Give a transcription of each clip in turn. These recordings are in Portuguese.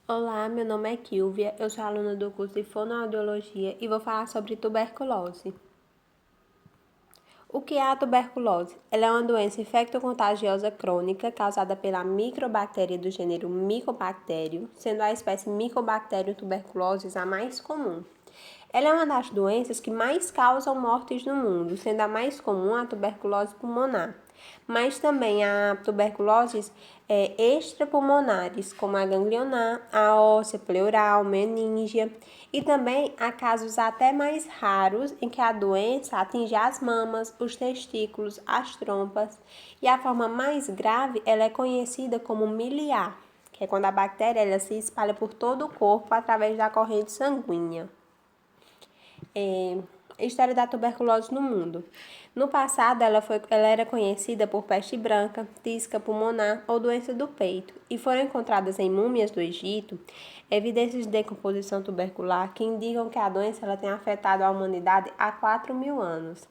Olá, meu nome é Kilvia, eu sou aluna do curso de Fonoaudiologia e vou falar sobre tuberculose. O que é a tuberculose? Ela é uma doença infecto-contagiosa crônica causada pela microbactéria do gênero Mycobacterium, sendo a espécie Mycobacterium tuberculosis a mais comum. Ela é uma das doenças que mais causam mortes no mundo, sendo a mais comum a tuberculose pulmonar. Mas também há tuberculoses extrapulmonares, como a ganglionar, a óssea, pleural, meníngea. E também há casos até mais raros em que a doença atinge as mamas, os testículos, as trompas. E a forma mais grave ela é conhecida como miliar, que é quando a bactéria ela se espalha por todo o corpo através da corrente sanguínea. História da tuberculose no mundo. No passado, ela era conhecida por peste branca, tisca pulmonar ou doença do peito, e foram encontradas em múmias do Egito evidências de decomposição tubercular que indicam que a doença ela tem afetado a humanidade há 4.000 anos.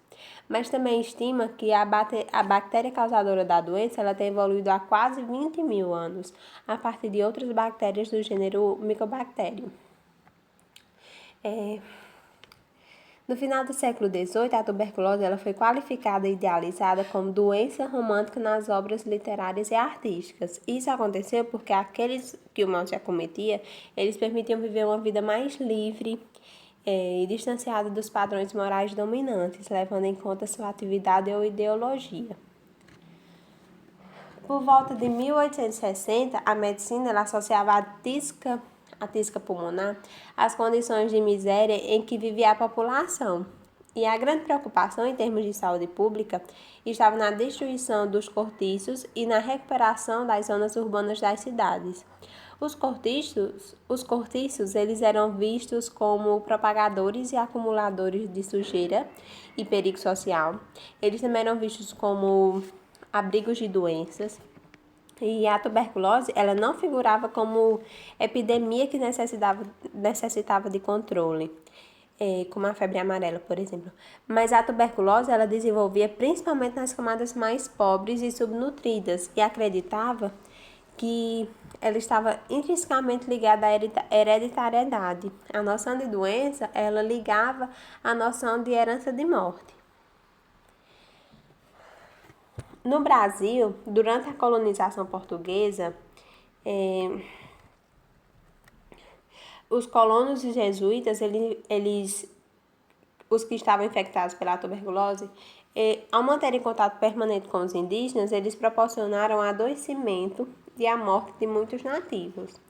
Mas também estima que a bactéria causadora da doença ela tem evoluído há quase 20.000 anos, a partir de outras bactérias do gênero Mycobacterium. No final do século XVIII, a tuberculose ela foi qualificada e idealizada como doença romântica nas obras literárias e artísticas. Isso aconteceu porque aqueles que o mal se acometia, eles permitiam viver uma vida mais livre e distanciada dos padrões morais dominantes, levando em conta sua atividade ou ideologia. Por volta de 1860, a medicina ela associava a tisca pulmonar às condições de miséria em que vivia a população. E a grande preocupação em termos de saúde pública estava na destruição dos cortiços e na recuperação das zonas urbanas das cidades. Os cortiços eles eram vistos como propagadores e acumuladores de sujeira e perigo social. Eles também eram vistos como abrigos de doenças. E a tuberculose, ela não figurava como epidemia que necessitava de controle, como a febre amarela, por exemplo. Mas a tuberculose, ela desenvolvia principalmente nas camadas mais pobres e subnutridas, e acreditava que ela estava intrinsecamente ligada à hereditariedade. A noção de doença, ela ligava à noção de herança de morte. No Brasil, durante a colonização portuguesa, os colonos e jesuítas, os que estavam infectados pela tuberculose, ao manterem contato permanente com os indígenas, eles proporcionaram adoecimento e a morte de muitos nativos.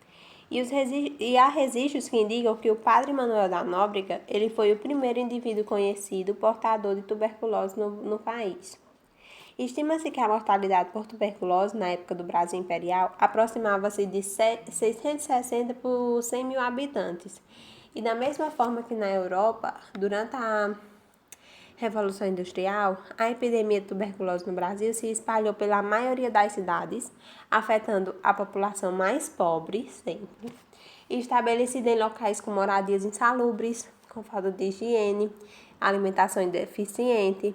E há registros que indicam que o padre Manuel da Nóbrega, ele foi o primeiro indivíduo conhecido portador de tuberculose no país. Estima-se que a mortalidade por tuberculose na época do Brasil Imperial aproximava-se de 660 por 100 mil habitantes. E da mesma forma que na Europa, durante a Revolução Industrial, a epidemia de tuberculose no Brasil se espalhou pela maioria das cidades, afetando a população mais pobre sempre, estabelecida em locais com moradias insalubres, com falta de higiene, alimentação deficiente.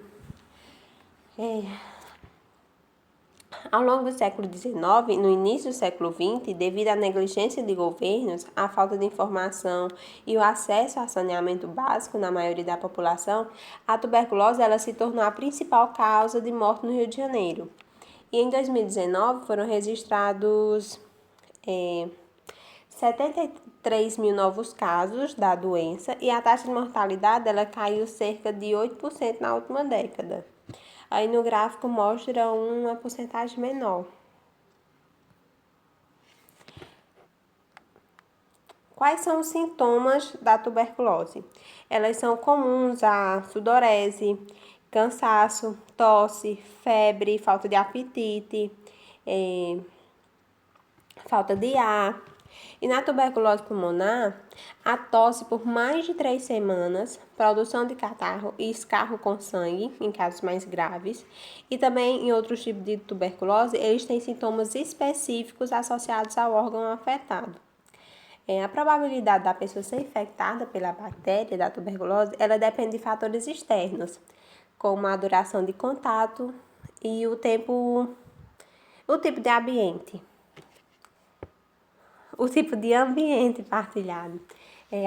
Ao longo do século XIX e no início do século XX, devido à negligência de governos, à falta de informação e o acesso a saneamento básico na maioria da população, a tuberculose ela se tornou a principal causa de morte no Rio de Janeiro. E em 2019 foram registrados 73 mil novos casos da doença e a taxa de mortalidade ela caiu cerca de 8% na última década. Aí no gráfico mostra uma porcentagem menor. Quais são os sintomas da tuberculose? Elas são comuns a sudorese, cansaço, tosse, febre, falta de apetite, falta de ar. E na tuberculose pulmonar, a tosse por mais de 3 semanas, produção de catarro e escarro com sangue, em casos mais graves. E também em outros tipos de tuberculose, eles têm sintomas específicos associados ao órgão afetado. A probabilidade da pessoa ser infectada pela bactéria da tuberculose, ela depende de fatores externos, como a duração de contato e o tipo de ambiente. o tipo de ambiente partilhado.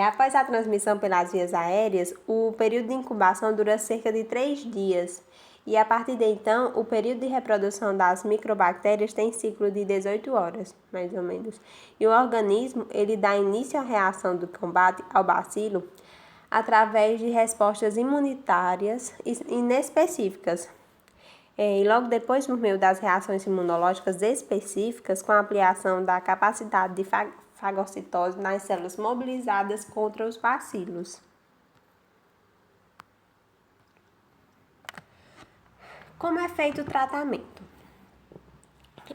Após a transmissão pelas vias aéreas, o período de incubação dura cerca de 3 dias. E a partir de então, o período de reprodução das microbactérias tem ciclo de 18 horas, mais ou menos. E o organismo, ele dá início à reação do combate ao bacilo através de respostas imunitárias inespecíficas. E logo depois, por meio das reações imunológicas específicas, com a ampliação da capacidade de fagocitose nas células mobilizadas contra os bacilos. Como é feito o tratamento?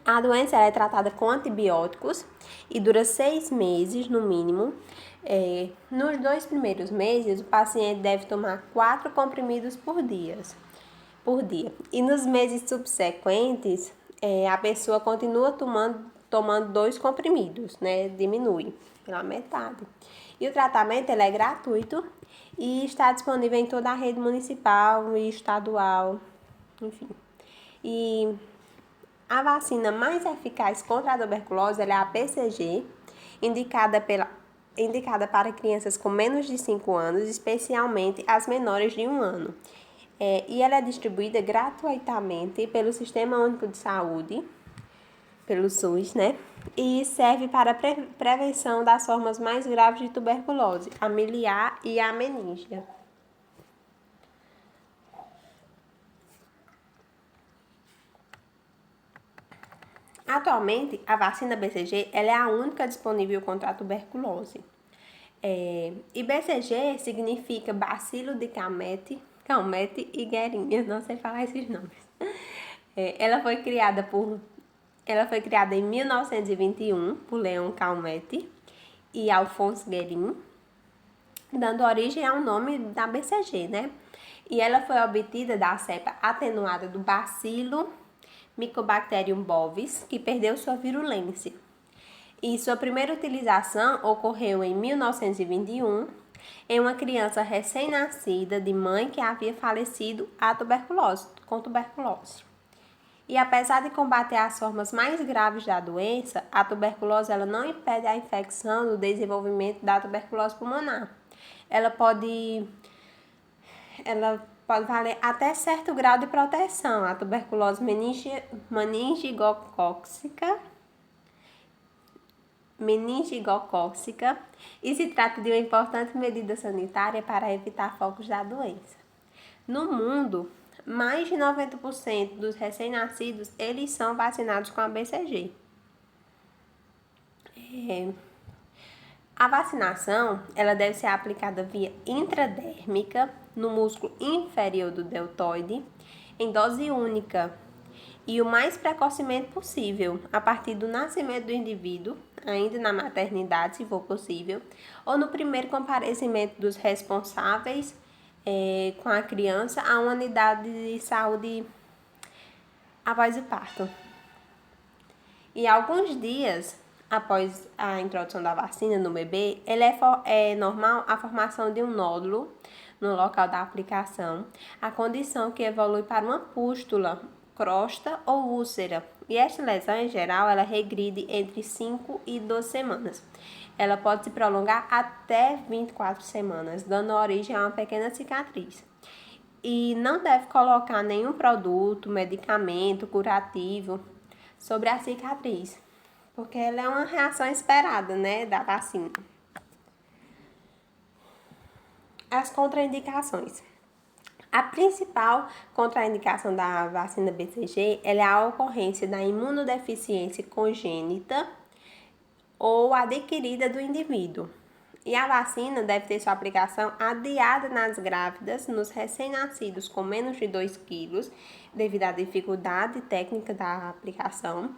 A doença é tratada com antibióticos e dura 6 meses, no mínimo. Nos 2 primeiros meses, o paciente deve tomar 4 comprimidos por dia. E nos meses subsequentes, a pessoa continua tomando 2 comprimidos, né? Diminui pela metade. E o tratamento ele é gratuito e está disponível em toda a rede municipal e estadual, enfim. E a vacina mais eficaz contra a tuberculose é a BCG, indicada para crianças com menos de 5 anos, especialmente as menores de 1 ano. E ela é distribuída gratuitamente pelo Sistema Único de Saúde, pelo SUS, né? E serve para a prevenção das formas mais graves de tuberculose, a miliar e a meníngea. Atualmente, a vacina BCG ela é a única disponível contra a tuberculose. E BCG significa bacilo de Calmette e Guerin, não sei falar esses nomes. Ela foi criada em 1921 por Leon Calmette e Alphonse Guerin, dando origem ao nome da BCG, né? E ela foi obtida da cepa atenuada do bacilo Mycobacterium bovis, que perdeu sua virulência. E sua primeira utilização ocorreu em 1921 em uma criança recém-nascida de mãe que havia falecido com tuberculose. E apesar de combater as formas mais graves da doença, a tuberculose ela não impede a infecção do desenvolvimento da tuberculose pulmonar. Ela pode valer até certo grau de proteção, a tuberculose meningocócica, e se trata de uma importante medida sanitária para evitar focos da doença. No mundo, mais de 90% dos recém-nascidos, eles são vacinados com a BCG. A vacinação, ela deve ser aplicada via intradérmica, no músculo inferior do deltoide, em dose única, e o mais precocemente possível, a partir do nascimento do indivíduo, ainda na maternidade, se for possível, ou no primeiro comparecimento dos responsáveis com a criança a uma unidade de saúde após o parto. E alguns dias após a introdução da vacina no bebê, é normal a formação de um nódulo no local da aplicação, a condição que evolui para uma pústula, crosta ou úlcera. E esta lesão, em geral, ela regride entre 5 e 12 semanas. Ela pode se prolongar até 24 semanas, dando origem a uma pequena cicatriz. E não deve colocar nenhum produto, medicamento, curativo sobre a cicatriz, porque ela é uma reação esperada, né, da vacina. As contraindicações. A principal contraindicação da vacina BCG é a ocorrência da imunodeficiência congênita ou adquirida do indivíduo. E a vacina deve ter sua aplicação adiada nas grávidas, nos recém-nascidos com menos de 2 quilos, devido à dificuldade técnica da aplicação,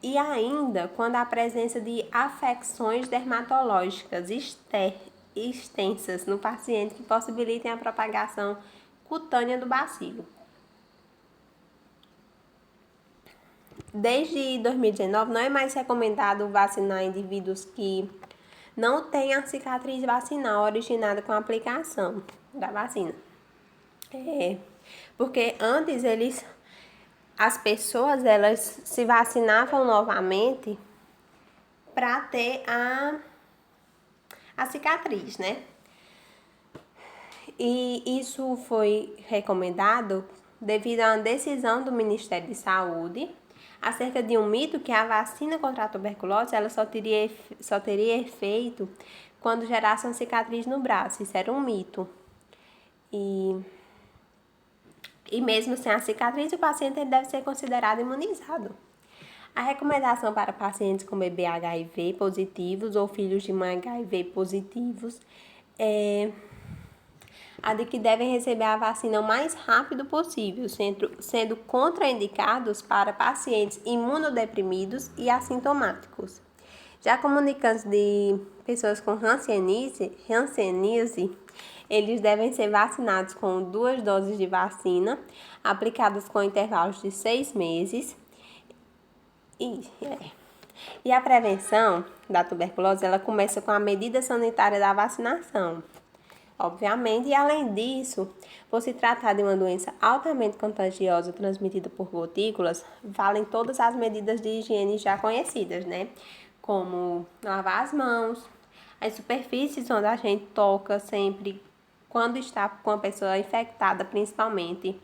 e ainda quando há presença de afecções dermatológicas extensas no paciente que possibilitem a propagação cutânea do bacilo. Desde 2019, não é mais recomendado vacinar indivíduos que não tenham cicatriz vacinal originada com a aplicação da vacina. Porque antes as pessoas elas se vacinavam novamente para ter a cicatriz, né? E isso foi recomendado devido a uma decisão do Ministério de Saúde acerca de um mito que a vacina contra a tuberculose ela só teria efeito quando gerasse uma cicatriz no braço. Isso era um mito. E mesmo sem a cicatriz, o paciente deve ser considerado imunizado. A recomendação para pacientes com bebê HIV positivos ou filhos de mãe HIV positivos é a de que devem receber a vacina o mais rápido possível, sendo contraindicados para pacientes imunodeprimidos e assintomáticos. Já comunicantes de pessoas com hanseníase, eles devem ser vacinados com 2 doses de vacina, aplicadas com intervalos de 6 meses. E a prevenção da tuberculose, ela começa com a medida sanitária da vacinação, obviamente, e além disso, por se tratar de uma doença altamente contagiosa transmitida por gotículas, valem todas as medidas de higiene já conhecidas, né? Como lavar as mãos, as superfícies onde a gente toca sempre, quando está com a pessoa infectada, principalmente.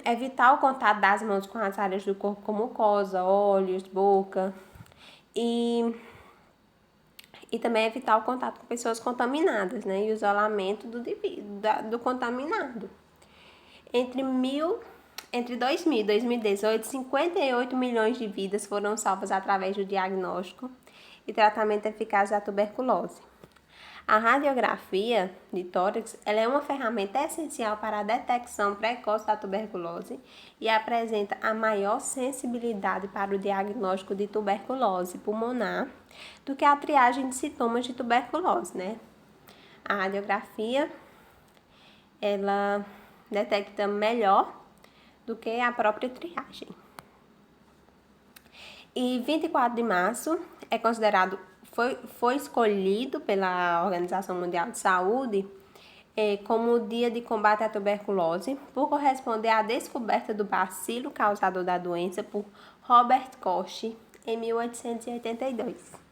Evitar o contato das mãos com as áreas do corpo como mucosa, olhos, boca. E também evitar o contato com pessoas contaminadas, né? E o isolamento do contaminado. Entre 2000 e 2018, 58 milhões de vidas foram salvas através do diagnóstico e tratamento eficaz da tuberculose. A radiografia de tórax ela é uma ferramenta essencial para a detecção precoce da tuberculose e apresenta a maior sensibilidade para o diagnóstico de tuberculose pulmonar do que a triagem de sintomas de tuberculose, né? A radiografia ela detecta melhor do que a própria triagem. E 24 de março é considerado foi escolhido pela Organização Mundial de Saúde como o Dia de Combate à Tuberculose, por corresponder à descoberta do bacilo causador da doença por Robert Koch em 1882.